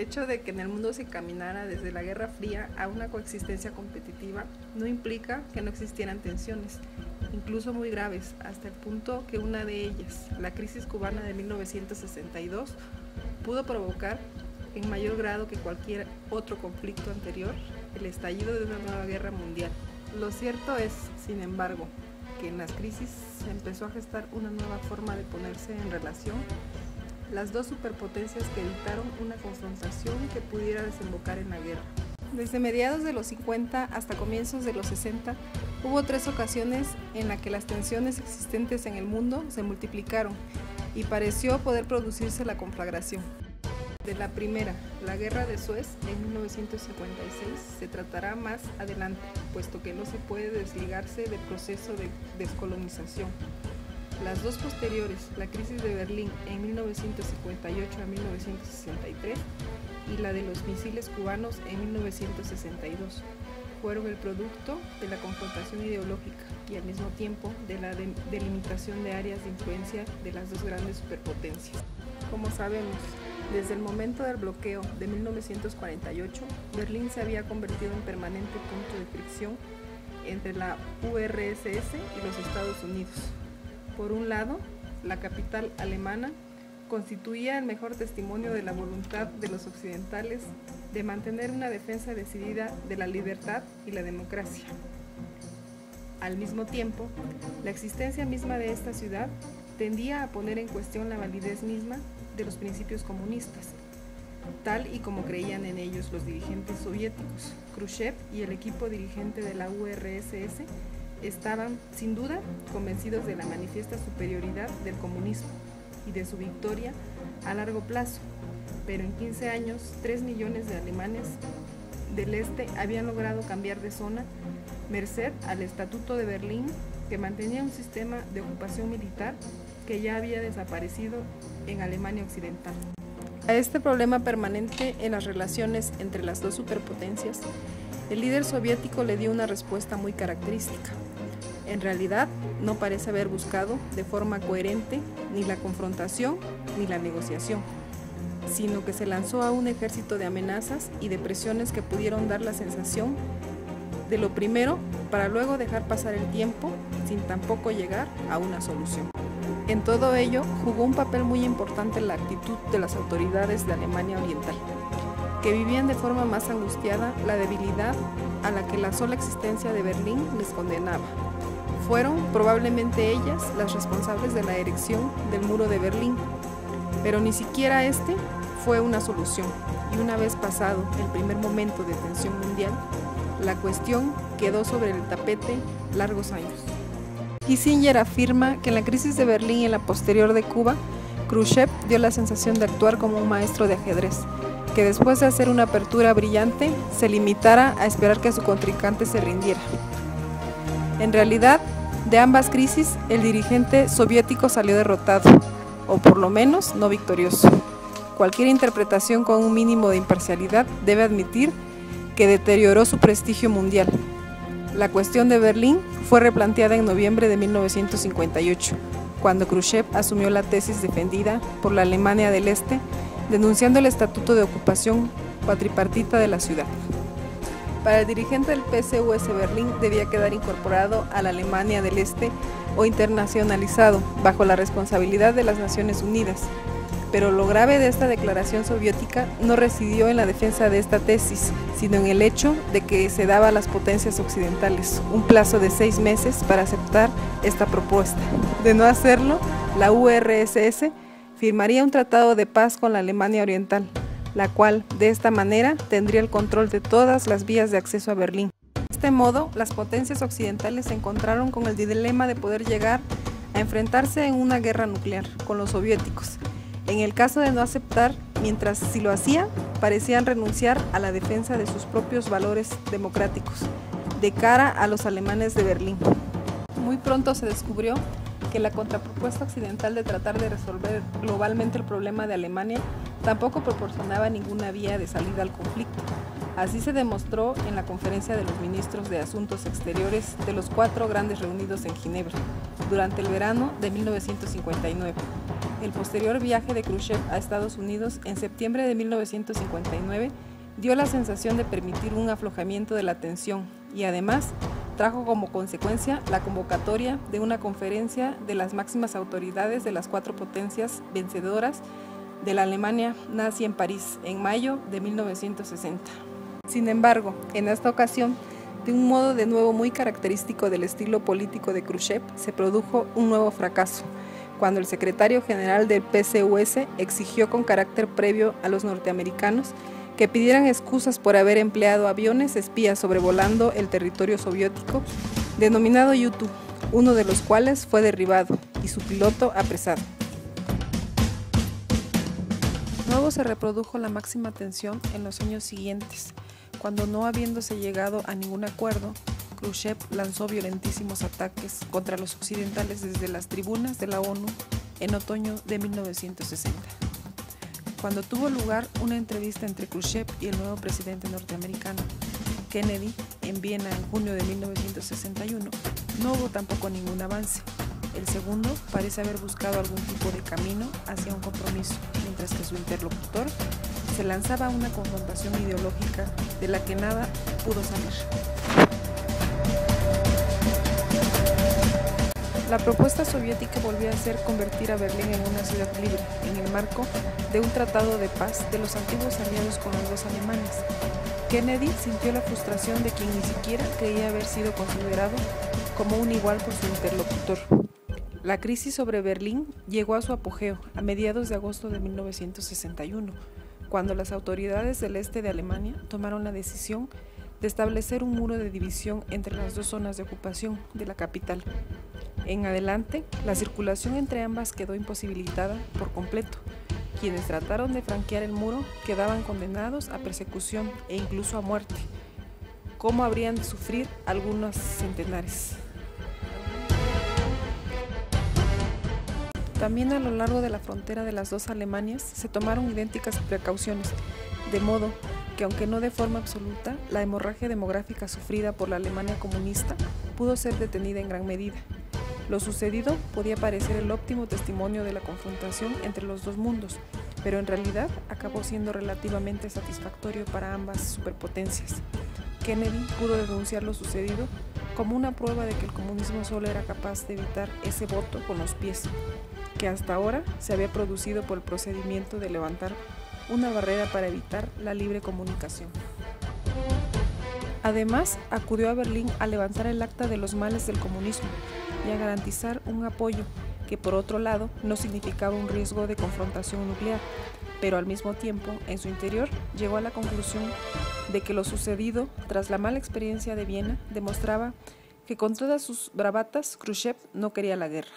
hecho de que en el mundo se caminara desde la Guerra Fría a una coexistencia competitiva no implica que no existieran tensiones, incluso muy graves, hasta el punto que una de ellas, la crisis cubana de 1962, pudo provocar, en mayor grado que cualquier otro conflicto anterior, el estallido de una nueva guerra mundial. Lo cierto es, sin embargo, que en las crisis se empezó a gestar una nueva forma de ponerse en relación las dos superpotencias que evitaron una confrontación que pudiera desembocar en la guerra. Desde mediados de los 50 hasta comienzos de los 60, hubo 3 ocasiones en las que las tensiones existentes en el mundo se multiplicaron y pareció poder producirse la conflagración. De la primera, la Guerra de Suez, en 1956, se tratará más adelante, puesto que no se puede desligarse del proceso de descolonización. Las dos posteriores, la crisis de Berlín en 1958 a 1963 y la de los misiles cubanos en 1962, fueron el producto de la confrontación ideológica y al mismo tiempo de la delimitación de áreas de influencia de las dos grandes superpotencias. Como sabemos, desde el momento del bloqueo de 1948, Berlín se había convertido en permanente punto de fricción entre la URSS y los Estados Unidos. Por un lado, la capital alemana constituía el mejor testimonio de la voluntad de los occidentales de mantener una defensa decidida de la libertad y la democracia. Al mismo tiempo, la existencia misma de esta ciudad tendía a poner en cuestión la validez misma de los principios comunistas, tal y como creían en ellos los dirigentes soviéticos. Khrushchev y el equipo dirigente de la URSS estaban, sin duda, convencidos de la manifiesta superioridad del comunismo y de su victoria a largo plazo, pero en 15 años, 3 millones de alemanes del este habían logrado cambiar de zona merced al Estatuto de Berlín, que mantenía un sistema de ocupación militar que ya había desaparecido en Alemania Occidental. A este problema permanente en las relaciones entre las dos superpotencias, el líder soviético le dio una respuesta muy característica. En realidad, no parece haber buscado de forma coherente ni la confrontación ni la negociación, sino que se lanzó a un ejército de amenazas y de presiones que pudieron dar la sensación de lo primero para luego dejar pasar el tiempo sin tampoco llegar a una solución. En todo ello, jugó un papel muy importante la actitud de las autoridades de Alemania Oriental, que vivían de forma más angustiada la debilidad a la que la sola existencia de Berlín les condenaba. Fueron probablemente ellas las responsables de la erección del muro de Berlín, pero ni siquiera este fue una solución, y una vez pasado el primer momento de tensión mundial, la cuestión quedó sobre el tapete largos años. Kissinger afirma que en la crisis de Berlín y en la posterior de Cuba, Khrushchev dio la sensación de actuar como un maestro de ajedrez, que después de hacer una apertura brillante, se limitara a esperar que su contrincante se rindiera. En realidad, de ambas crisis, el dirigente soviético salió derrotado, o por lo menos no victorioso. Cualquier interpretación con un mínimo de imparcialidad debe admitir que deterioró su prestigio mundial. La cuestión de Berlín fue replanteada en noviembre de 1958, cuando Khrushchev asumió la tesis defendida por la Alemania del Este, denunciando el estatuto de ocupación cuatripartita de la ciudad. Para el dirigente del PSUS, Berlín debía quedar incorporado a la Alemania del Este o internacionalizado bajo la responsabilidad de las Naciones Unidas. Pero lo grave de esta declaración soviética no residió en la defensa de esta tesis, sino en el hecho de que se daba a las potencias occidentales un plazo de 6 meses para aceptar esta propuesta. De no hacerlo, la URSS firmaría un tratado de paz con la Alemania Oriental, la cual, de esta manera, tendría el control de todas las vías de acceso a Berlín. De este modo, las potencias occidentales se encontraron con el dilema de poder llegar a enfrentarse en una guerra nuclear con los soviéticos. En el caso de no aceptar, mientras si lo hacían, parecían renunciar a la defensa de sus propios valores democráticos, de cara a los alemanes de Berlín. Muy pronto se descubrió que la contrapropuesta occidental de tratar de resolver globalmente el problema de Alemania tampoco proporcionaba ninguna vía de salida al conflicto. Así se demostró en la conferencia de los ministros de Asuntos Exteriores de los 4 grandes reunidos en Ginebra, durante el verano de 1959. el posterior viaje de Khrushchev a Estados Unidos en septiembre de 1959 dio la sensación de permitir un aflojamiento de la tensión y además trajo como consecuencia la convocatoria de una conferencia de las máximas autoridades de las 4 potencias vencedoras de la Alemania nazi en París en mayo de 1960. Sin embargo, en esta ocasión, de un modo de nuevo muy característico del estilo político de Khrushchev, se produjo un nuevo fracaso, cuando el secretario general del PCUS exigió con carácter previo a los norteamericanos que pidieran excusas por haber empleado aviones espías sobrevolando el territorio soviético, denominado U-2, uno de los cuales fue derribado y su piloto apresado. Luego se reprodujo la máxima tensión en los años siguientes, cuando no habiéndose llegado a ningún acuerdo, Khrushchev lanzó violentísimos ataques contra los occidentales desde las tribunas de la ONU en otoño de 1960. Cuando tuvo lugar una entrevista entre Khrushchev y el nuevo presidente norteamericano, Kennedy, en Viena en junio de 1961, no hubo tampoco ningún avance. El segundo parece haber buscado algún tipo de camino hacia un compromiso, mientras que su interlocutor se lanzaba a una confrontación ideológica de la que nada pudo salir. La propuesta soviética volvió a ser convertir a Berlín en una ciudad libre, en el marco de un tratado de paz de los antiguos aliados con los dos Alemanes. Kennedy sintió la frustración de quien ni siquiera creía haber sido considerado como un igual por su interlocutor. La crisis sobre Berlín llegó a su apogeo a mediados de agosto de 1961, cuando las autoridades del este de Alemania tomaron la decisión de establecer un muro de división entre las dos zonas de ocupación de la capital. En adelante, la circulación entre ambas quedó imposibilitada por completo. Quienes trataron de franquear el muro quedaban condenados a persecución e incluso a muerte, como habrían de sufrir algunos centenares. También a lo largo de la frontera de las dos Alemanias se tomaron idénticas precauciones, de modo que aunque no de forma absoluta, la hemorragia demográfica sufrida por la Alemania comunista pudo ser detenida en gran medida. Lo sucedido podía parecer el óptimo testimonio de la confrontación entre los dos mundos, pero en realidad acabó siendo relativamente satisfactorio para ambas superpotencias. Kennedy pudo denunciar lo sucedido como una prueba de que el comunismo solo era capaz de evitar ese voto con los pies, que hasta ahora se había producido por el procedimiento de levantar una barrera para evitar la libre comunicación. Además, acudió a Berlín a levantar el acta de los males del comunismo y a garantizar un apoyo que, por otro lado, no significaba un riesgo de confrontación nuclear, pero al mismo tiempo, en su interior, llegó a la conclusión de que lo sucedido tras la mala experiencia de Viena demostraba que con todas sus bravatas Khrushchev no quería la guerra.